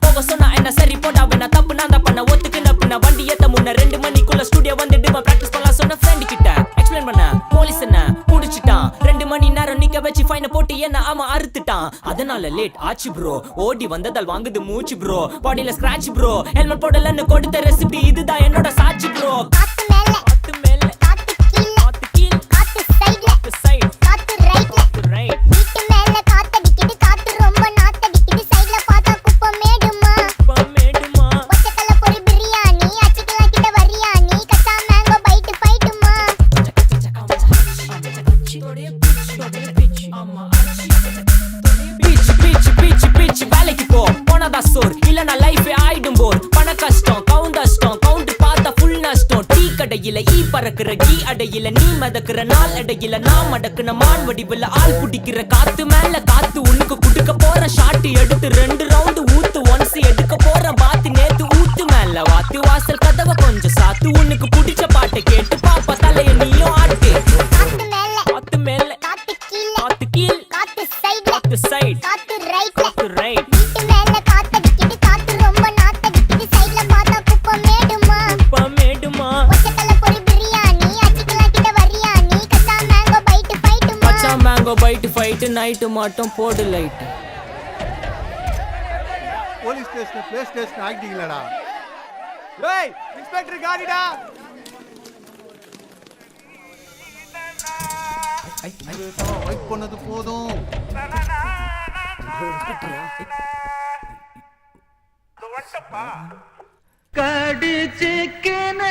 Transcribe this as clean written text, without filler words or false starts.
போக சொன்னா என்ன சரி போடா வேணா தப்பு நான் தான் பண்ண ஒத்துக்குன பின்ன வண்டி ஏத்த முன்ன 2 மணிக்குள்ள ஸ்டுடியோ வந்துட்டு பிராக்டிஸ் பண்ணலாம் சொன்ன ஃப்ரெண்ட் கிட்ட எக்ஸ்பிளைன் பண்ண போலீஸ் என்ன புடிச்சிட்டான் 2 மணி நேரம் நிக்க வச்சு ஃபைனை போட்டு என்ன அவன் அறுத்துட்டான் அதனால லேட் ஆச்சு ப்ரோ ஓடி வந்ததால் வாங்குது மூச்சு ப்ரோ பாடியில ஸ்கிராட்ச் ப்ரோ ஹெல்மெட் போடலன்னு கொடுத்த ரெசிபி இதுதான் என்னோட சாட்சி ப்ரோ காத்து மேல காத்து கீழ காத்து சைடு காத்து ரைட் வீட்டு மேல காத்தடிக்குது காத்து ரொம்ப நாத்தடிக்குது சைடுல பார்த்தா குப்பை மேடுமா ஒச்சக்கல்ல பொரி பிரியாணி அச்சிக்கலாம் கிட்ட வரியாணி கச்சா மேங்கோ பைட் ஃபைட்டுமா பிச் வேலைக்கு போ போனதா சோர் இல்லனா லைஃபே ஆயிடும் போர் பண கஷ்டம் கவுண்ட் பார்த்தா ஃபுல் நஷ்டம் டீ கடையில ஈ பறக்குற கீ அடையில நீ மதக்குற நாள் அடையில நான் மடக்குன மான் வடிவுல ஆள் புடிக்கிற காத்து மேல காத்து உனக்கு குடுக்க போற ஷாட் எடுத்து 2 ரவுண்ட் ஊத்து ஒன்ஸ் எடுக்க போற பாத்து நேத்து ஊத்து மேல வாத்து வாசல் கதவை கொஞ்சம் சாத்து உனக்கு பிடிச்ச பாட்டை கேட்டு பாப்பா தலைய நீயும் ஆட்டு காத்து மேல காத்து கீழ காத்து சைடு காத்து ரைட் வீட்டு மேல காத்தடிக்குது காத்து ரொம்ப நாத்தடிக்குது சைடுல பார்த்தா குப்பை மேடுமா ஒச்சக்கல்ல பொரி பிரியாணி அச்சிக்கலாம் கிட்ட வரியானி கச்சா மேங்கோ பைட் ஃபைட் நைட் மட்டும் போடு light police station play station ஆக்கிட்டீங்களடா டேய் இன்ஸ்பெக்டர் காடிடா வெயிட் பண்ணது போதும் கடிச்சிக்கன